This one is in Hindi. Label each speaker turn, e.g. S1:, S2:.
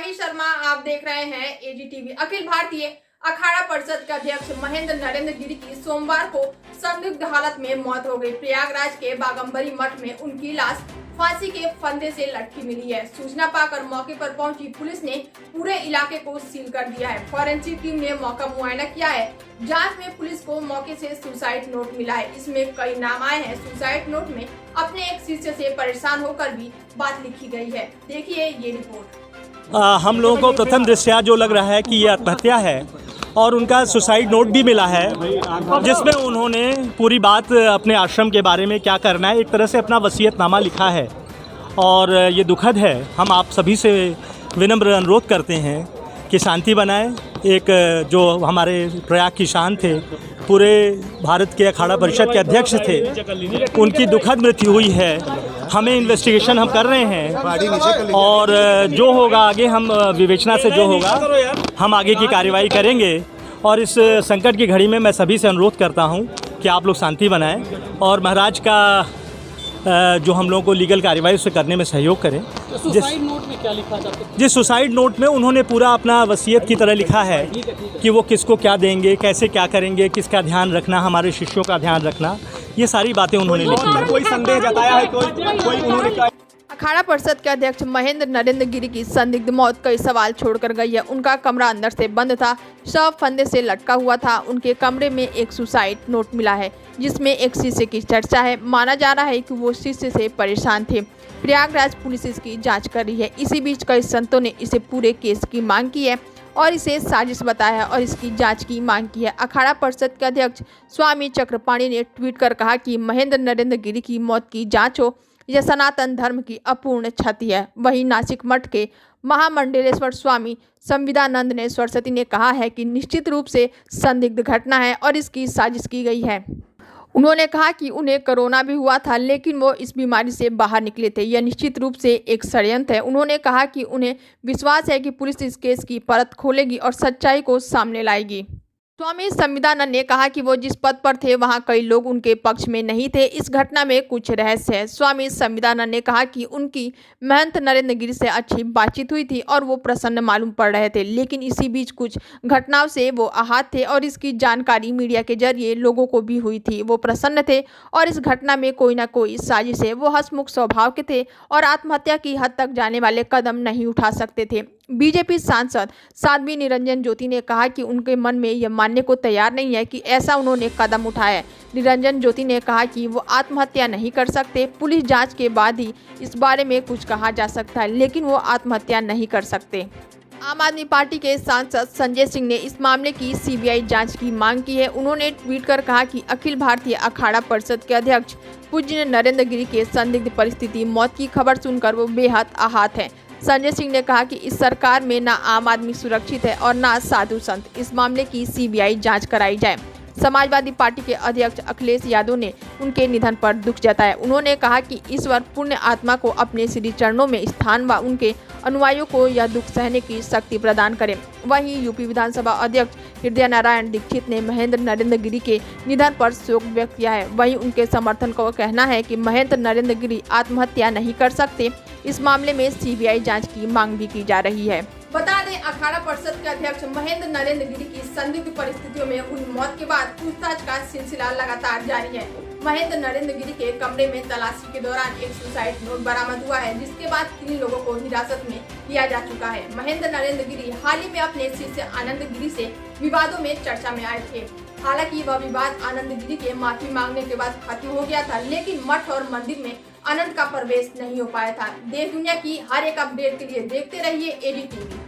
S1: राही शर्मा, आप देख रहे हैं एजीटीवी। अखिल भारतीय अखाड़ा परिषद के अध्यक्ष महेंद्र नरेंद्र गिरी की सोमवार को संदिग्ध हालत में मौत हो गई। प्रयागराज के बागंबरी मठ में उनकी लाश फांसी के फंदे से लटकी मिली है। सूचना पाकर मौके पर पहुंची पुलिस ने पूरे इलाके को सील कर दिया है। फॉरेंसिक टीम ने मौका मुआयना किया है। जांच में पुलिस को मौके से सुसाइड नोट मिला है। इसमें कई नाम आए हैं। सुसाइड नोट में अपने एक शिष्य से परेशान होकर भी बात लिखी गई है। देखिए ये रिपोर्ट।
S2: हम लोगों को प्रथम दृष्टया जो लग रहा है कि ये आत्महत्या है और उनका सुसाइड नोट भी मिला है, जिसमें उन्होंने पूरी बात अपने आश्रम के बारे में क्या करना है, एक तरह से अपना वसीयतनामा लिखा है। और ये दुखद है। हम आप सभी से विनम्र अनुरोध करते हैं कि शांति बनाएं। एक जो हमारे प्रयाग की शान थे, पूरे भारत के अखाड़ा परिषद के अध्यक्ष थे, उनकी दुखद मृत्यु हुई है। हमें इन्वेस्टिगेशन हम कर रहे हैं और जो होगा आगे हम विवेचना से जो होगा हम आगे की कार्रवाई करेंगे। और इस संकट की घड़ी में मैं सभी से अनुरोध करता हूं कि आप लोग शांति बनाएं और महाराज का जो हम लोगों को लीगल कार्रवाई उसे करने में सहयोग करें।
S3: तो सुसाइड नोट में क्या लिखा था?
S2: जिस सुसाइड नोट में उन्होंने पूरा अपना वसीयत की तरह लिखा है कि वो किसको क्या देंगे, कैसे क्या करेंगे, किसका ध्यान रखना, हमारे शिष्यों का ध्यान रखना, ये सारी बातें उन्होंने लिखी है।
S3: कोई संदेह जताया है? कोई उन्होंने
S1: अखाड़ा परिषद के अध्यक्ष महेंद्र नरेंद्र गिरी की संदिग्ध मौत कई सवाल छोड़कर गई है। उनका कमरा अंदर से बंद था, शव फंदे से लटका हुआ था। उनके कमरे में एक सुसाइड नोट मिला है, जिसमें एक शिष्य की चर्चा है। माना जा रहा है कि वो शिष्य से परेशान थे। प्रयागराज पुलिस इसकी जांच कर रही है। इसी बीच कई संतों ने इसे पूरे केस की मांग की है और इसे साजिश बताया है और इसकी जांच की मांग की है। अखाड़ा परिषद के अध्यक्ष स्वामी चक्रपाणी ने ट्वीट कर कहा कि महेंद्र नरेंद्र गिरी की मौत की जांच हो, यह सनातन धर्म की अपूर्ण क्षति है। वहीं नासिक मठ के महामंडलेश्वर स्वामी संविदानंद ने सरस्वती ने कहा है कि निश्चित रूप से संदिग्ध घटना है और इसकी साजिश की गई है। उन्होंने कहा कि उन्हें कोरोना भी हुआ था, लेकिन वो इस बीमारी से बाहर निकले थे। यह निश्चित रूप से एक षड्यंत्र है। उन्होंने कहा कि उन्हें विश्वास है कि पुलिस इस केस की परत खोलेगी और सच्चाई को सामने लाएगी। स्वामी संविदानंद ने कहा कि वो जिस पद पर थे वहां कई लोग उनके पक्ष में नहीं थे। इस घटना में कुछ रहस्य है। स्वामी संविदानंद ने कहा कि उनकी महंत नरेंद्र गिरी से अच्छी बातचीत हुई थी और वो प्रसन्न मालूम पड़ रहे थे, लेकिन इसी बीच कुछ घटनाओं से वो आहत थे और इसकी जानकारी मीडिया के जरिए लोगों को भी हुई थी। वो प्रसन्न थे और इस घटना में कोई ना कोई साजिश है। वो हंसमुख स्वभाव के थे और आत्महत्या की हद तक जाने वाले कदम नहीं उठा सकते थे। बीजेपी सांसद साध्वी निरंजन ज्योति ने कहा कि उनके मन में यह मानने को तैयार नहीं है कि ऐसा उन्होंने कदम उठाया है। निरंजन ज्योति ने कहा कि वो आत्महत्या नहीं कर सकते। पुलिस जांच के बाद ही इस बारे में कुछ कहा जा सकता है, लेकिन वो आत्महत्या नहीं कर सकते। आम आदमी पार्टी के सांसद संजय सिंह ने इस मामले की सीबीआई जांच की मांग की है। उन्होंने ट्वीट कर कहा कि अखिल भारतीय अखाड़ा परिषद के अध्यक्ष पूज्य नरेंद्र गिरी के संदिग्ध परिस्थिति मौत की खबर सुनकर वो बेहद आहत हैं। संजय सिंह ने कहा कि इस सरकार में ना आम आदमी सुरक्षित है और ना साधु संत। इस मामले की सीबीआई जांच कराई जाए। समाजवादी पार्टी के अध्यक्ष अखिलेश यादव ने उनके निधन पर दुख जताया। उन्होंने कहा कि ईश्वर पुण्य आत्मा को अपने श्री चरणों में स्थान व उनके अनुयायियों को यह दुख सहने की शक्ति प्रदान करें। वहीं यूपी विधानसभा अध्यक्ष हृदय नारायण दीक्षित ने महेंद्र नरेंद्र गिरी के निधन पर शोक व्यक्त किया है। वहीं उनके समर्थन का कहना है कि महेंद्र नरेंद्र गिरी आत्महत्या नहीं कर सकते। इस मामले में सीबीआई जांच की मांग भी की जा रही है। बता दें, अखाड़ा परिषद के अध्यक्ष महेंद्र नरेंद्र गिरी की संदिग्ध परिस्थितियों में हुई मौत के बाद पूछताछ का सिलसिला लगातार जारी है। महेंद्र नरेंद्र गिरी के कमरे में तलाशी के दौरान एक सुसाइड नोट बरामद हुआ है, जिसके बाद 3 लोगों को हिरासत में लिया जा चुका है। महेंद्र नरेंद्र गिरी हाल ही में अपने शिष्य आनंद गिरी से विवादों में चर्चा में आए थे। हालांकि वह विवाद आनंद गिरी के माफी मांगने के बाद खत्म हो गया था, लेकिन मठ और मंदिर में आनंद का प्रवेश नहीं हो पाया था। देश दुनिया की हर एक अपडेट के लिए देखते रहिए एजीटीवी।